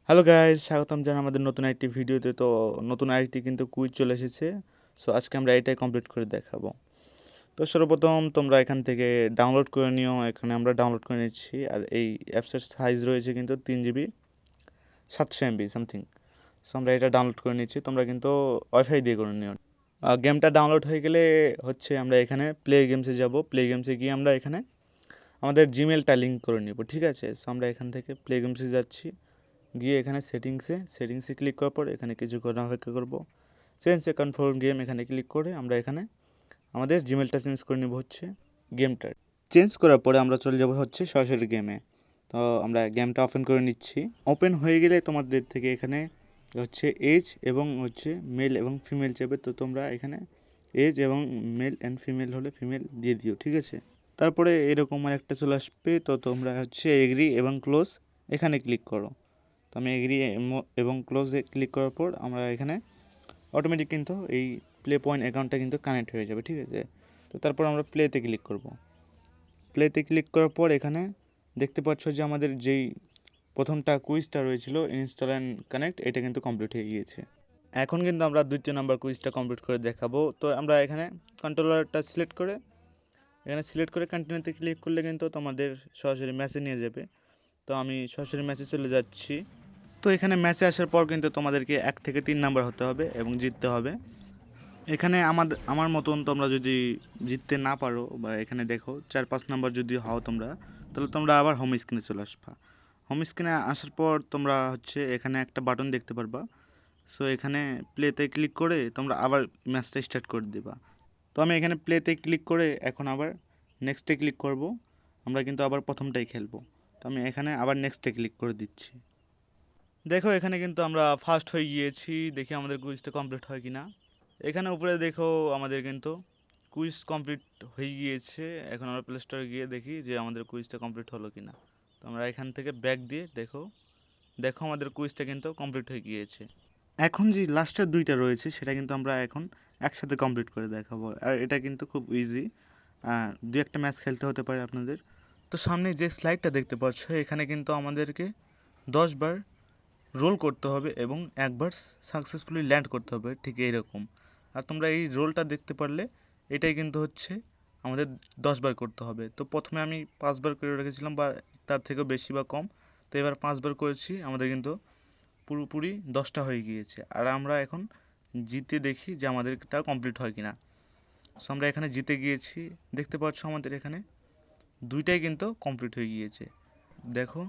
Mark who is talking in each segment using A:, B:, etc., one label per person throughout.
A: Hello guys, স্বাগতম জানাই আমাদের নতুন একটি ভিডিওতে। তো নতুন আরেকটি কিন্তু কুইজ চলে এসেছে। সো আজকে আমরা এটাই কমপ্লিট করে দেখাবো। তো সর্বপ্রথম তোমরা এখান থেকে ডাউনলোড করে নিও। এখানে আমরা ডাউনলোড করে নিচ্ছি। আর এই অ্যাপসের সাইজ রয়েছে কিন্তু 3 GB 700 MB সামথিং। সো আমরা এটা ডাউনলোড করে নিচ্ছি। তোমরা কিন্তু ওয়াইফাই দিয়ে করে নিও। গেমটা ডাউনলোড হয়ে গেলে হচ্ছে আমরা এখানে প্লে গেমসে যাব। প্লে গেমসে গিয়ে আমরা এখানে আমাদের জিমেলটা লিঙ্ক করে নিব, ঠিক আছে? সো আমরা এখান থেকে প্লে গেমসে যাচ্ছি, গিয়ে এখানে সেটিংসে ক্লিক করার পর এখানে কিছুক্ষণ অপেক্ষা করব। চেঞ্জ এ কনফার্ম গেম এখানে ক্লিক করে আমরা এখানে আমাদের জিমেলটা চেঞ্জ করে নিব হচ্ছে গেমটা। চেঞ্জ করার পরে আমরা চলে যাব হচ্ছে সরাসরি গেমে। তো আমরা গেমটা ওপেন করে নিচ্ছি। ওপেন হয়ে গেলে তোমাদের থেকে এখানে হচ্ছে এজ এবং হচ্ছে মেল এবং ফিমেল চাইবে। তো তোমরা এখানে এজ এবং মেল অ্যান্ড ফিমেল হলে ফিমেল দিয়ে দিও, ঠিক আছে? তারপরে এরকম একটা চলে আসবে। তো তোমরা হচ্ছে এগ্রি এবং ক্লোজ এখানে ক্লিক করো। তো আমি এগ্রি এবং ক্লোজে ক্লিক করার পর আমরা এখানে অটোমেটিক কিন্তু এই প্লে পয়েন্ট অ্যাকাউন্টটা কিন্তু কানেক্ট হয়ে যাবে, ঠিক আছে? তো তারপর আমরা প্লেতে ক্লিক করব। প্লেতে ক্লিক করার পর এখানে দেখতে পাচ্ছ যে আমাদের যেই প্রথমটা কুইজটা রয়েছিল ইনস্টল অ্যান্ড কানেক্ট, এটা কিন্তু কমপ্লিট হয়ে গিয়েছে। এখন কিন্তু আমরা দ্বিতীয় নাম্বার কুইজটা কমপ্লিট করে দেখাবো। তো আমরা এখানে কন্ট্রোলারটা সিলেক্ট করে কন্টিনিউতে ক্লিক করলে কিন্তু তোমাদের সরাসরি ম্যাচে নিয়ে যাবে। তো আমি সরাসরি ম্যাচে চলে যাচ্ছি। তো এখানে ম্যাচে আসার পর কিন্তু তোমাদেরকে 1 থেকে 3 নাম্বার হতে হবে এবং জিততে হবে। এখানে আমার মতন তোমরা যদি জিততে না পারো বা এখানে দেখো 4-5 নাম্বার যদি হও তোমরা, তাহলে তোমরা আবার হোম স্ক্রিনে চলে আসবা। হোম স্ক্রিনে আসার পর তোমরা হচ্ছে এখানে একটা বাটন দেখতে পারবা। সো এখানে প্লেতে ক্লিক করে তোমরা আবার ম্যাচটা স্টার্ট করে দিবা। তো আমি এখানে প্লেতে ক্লিক করে এখন আবার নেক্সটে ক্লিক করব। আমরা কিন্তু আবার প্রথমটাই খেলবো। তো আমি এখানে আবার নেক্সটে ক্লিক করে দিচ্ছি। দেখো এখানে কিন্তু আমরা ফার্স্ট হয়ে গিয়েছি। দেখি আমাদের কুইজটা কমপ্লিট হয় কিনা। এখানে উপরে দেখো আমাদের কিন্তু কুইজ কমপ্লিট হয়ে গিয়েছে। এখন আমরা প্লে স্টোরে গিয়ে দেখি যে আমাদের কুইজটা কমপ্লিট হলো কিনা। তো আমরা এখান থেকে ব্যাক দিয়ে দেখো দেখো আমাদের কুইজটা কিন্তু কমপ্লিট হয়ে গিয়েছে। এখন যে লাস্টের দুইটা রয়েছে সেটা কিন্তু আমরা এখন একসাথে কমপ্লিট করে দেখাবো। আর এটা কিন্তু খুব ইজি। দু একটা ম্যাচ খেলতে হতে পারে আপনাদের। তো সামনে যে স্লাইডটা দেখতে পাচ্ছ এখানে কিন্তু আমাদেরকে 10 বার রোল করতে হবে এবং একবার সাকসেসফুলি ল্যান্ড করতে হবে, ঠিক এইরকম। আর তোমরা এই রোলটা দেখতে পারলে এটাই কিন্তু হচ্ছে আমাদের 10 বার করতে হবে। তো প্রথমে আমি 5 বার করে রেখেছিলাম বা তার থেকেও বেশি বা কম। তো এবার 5 বার করেছি, আমাদের কিন্তু পুরোপুরি 10টা হয়ে গিয়েছে। আর আমরা এখন জিতে দেখি যে আমাদেরটা কমপ্লিট হয় কিনা। সো আমরা এখানে জিতে গিয়েছি। দেখতে পাচ্ছ আমাদের এখানে দুইটাই কিন্তু কমপ্লিট হয়ে গিয়েছে। দেখো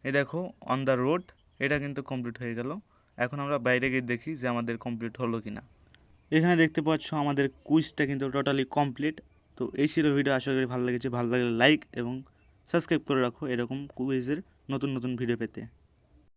A: এই দেখো অন দ্য রোড, এটা কিন্তু কমপ্লিট হয়ে গেল। এখন আমরা বাইরে গিয়ে দেখি যে আমাদের কমপ্লিট হলো কিনা। এখানে দেখতে পাচ্ছ আমাদের কুইজটা কিন্তু টোটালি কমপ্লিট। তো এই ছিল ভিডিও, আশা করি ভালো লেগেছে। ভালো লাগলে লাইক এবং সাবস্ক্রাইব করে রাখো এরকম কুইজের নতুন নতুন ভিডিও পেতে।